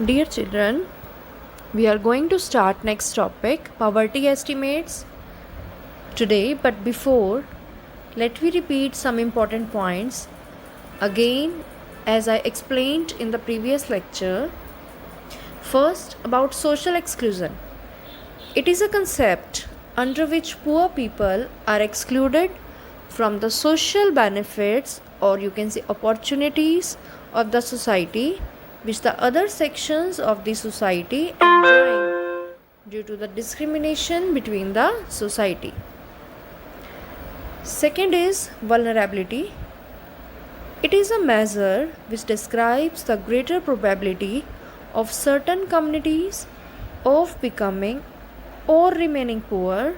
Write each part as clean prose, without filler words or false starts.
Dear children, we are going to start next topic, poverty estimates today, but before, let me repeat some important points again as I explained in the previous lecture. First, about social exclusion. It is a concept under which poor people are excluded from the social benefits, or you can say opportunities of the society, which the other sections of the society enjoy due to the discrimination between the society. Second is vulnerability. It is a measure which describes the greater probability of certain communities of becoming or remaining poor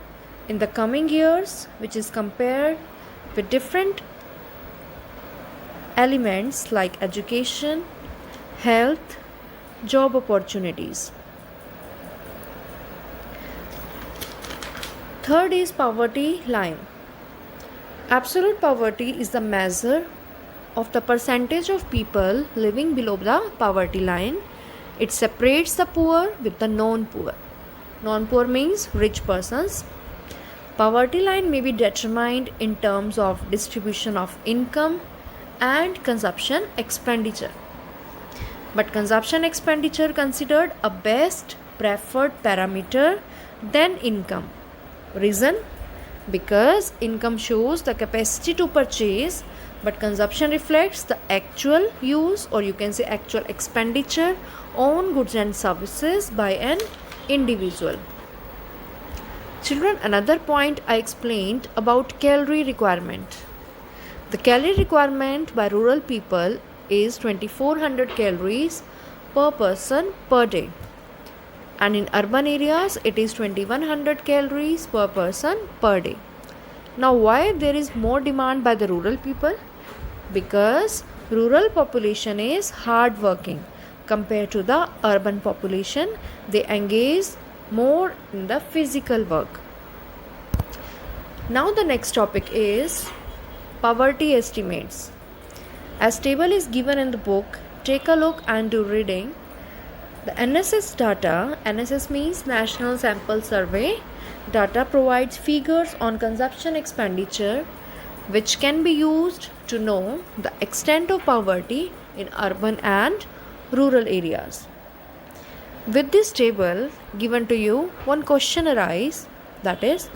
in the coming years, which is compared with different elements like education, health, job opportunities. Third is poverty line. Absolute poverty is the measure of the percentage of people living below the poverty line. It separates the poor with the non-poor. Non-poor means rich persons. Poverty line may be determined in terms of distribution of income and consumption expenditure. But consumption expenditure considered a best preferred parameter than income. Reason? Because income shows the capacity to purchase, but consumption reflects the actual use, or you can say actual expenditure on goods and services by an individual. Children, another point I explained about calorie requirement. The calorie requirement by rural people is 2400 calories per person per day, and in urban areas it is 2100 calories per person per day. Now, why there is more demand by the rural people? Because rural population is hard working compared to the urban population. They engage more in the physical work. Now the next topic is poverty estimates. As table is given in the book, take a look and do reading. The NSS data, NSS means National Sample Survey, data provides figures on consumption expenditure which can be used to know the extent of poverty in urban and rural areas. With this table given to you, one question arises, that is,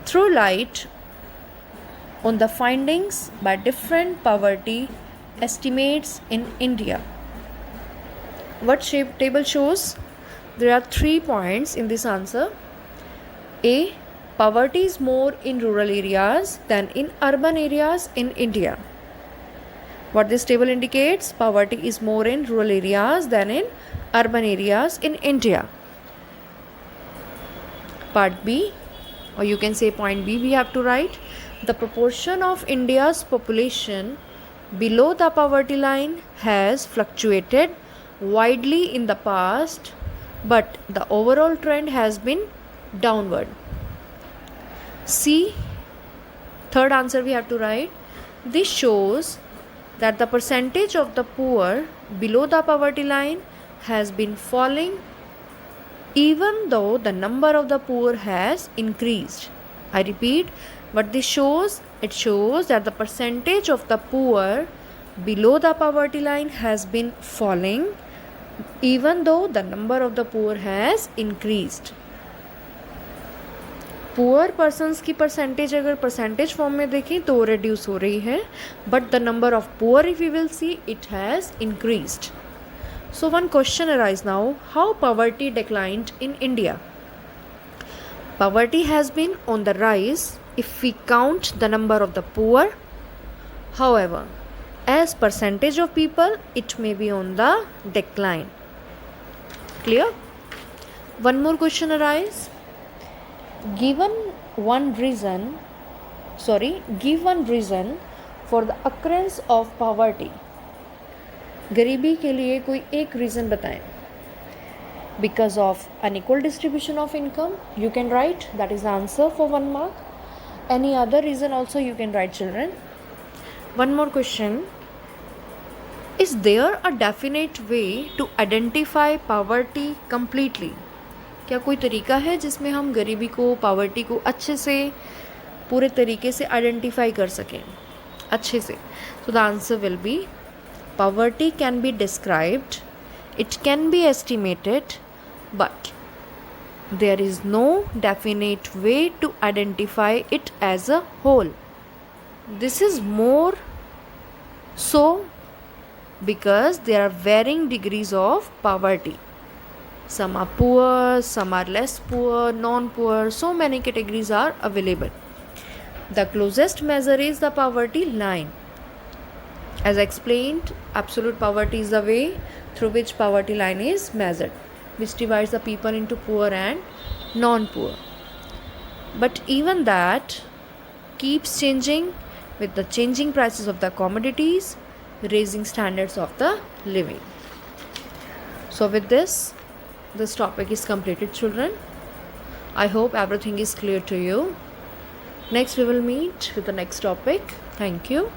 throw light on the findings by different poverty estimates in India. What table shows? There are 3 points in this answer. A. Poverty is more in rural areas than in urban areas in India. What this table indicates? Poverty is more in rural areas than in urban areas in India. Part B, or you can say point B, we have to write the proportion of India's population below the poverty line has fluctuated widely in the past, but the overall trend has been downward. C, third answer we have to write. This shows that the percentage of the poor below the poverty line has been falling even though the number of the poor has increased. I repeat, what this shows? It shows that the percentage of the poor below the poverty line has been falling even though the number of the poor has increased. Poor persons की percentage अगर percentage form में देखें तो reduce हो रही है, but the number of poor if you will see it has increased. So one question arise now, how poverty declined in India? Poverty has been on the rise if we count the number of the poor. However, as percentage of people, it may be on the decline. Clear? One more question arises. Give one reason for the occurrence of poverty. गरीबी के लिए कोई एक reason बताएं. Because of unequal distribution of income, you can write, that is the answer for 1 mark. Any other reason also you can write, children. One more question. Is there a definite way to identify poverty completely? क्या कोई तरीका है जिसमें हम गरीबी को, poverty को अच्छे से, पूरे तरीके से आइडेंटिफाई कर सकें अच्छे से? So the answer will be poverty can be described, it can be estimated, but there is no definite way to identify it as a whole. This is more so because there are varying degrees of poverty. Some are poor, some are less poor, non-poor, so many categories are available. The closest measure is the poverty line. As I explained, absolute poverty is the way through which poverty line is measured, which divides the people into poor and non-poor. But even that keeps changing with the changing prices of the commodities, raising standards of the living. So with this topic is completed, children. I hope everything is clear to you. Next we will meet with the next topic. Thank you.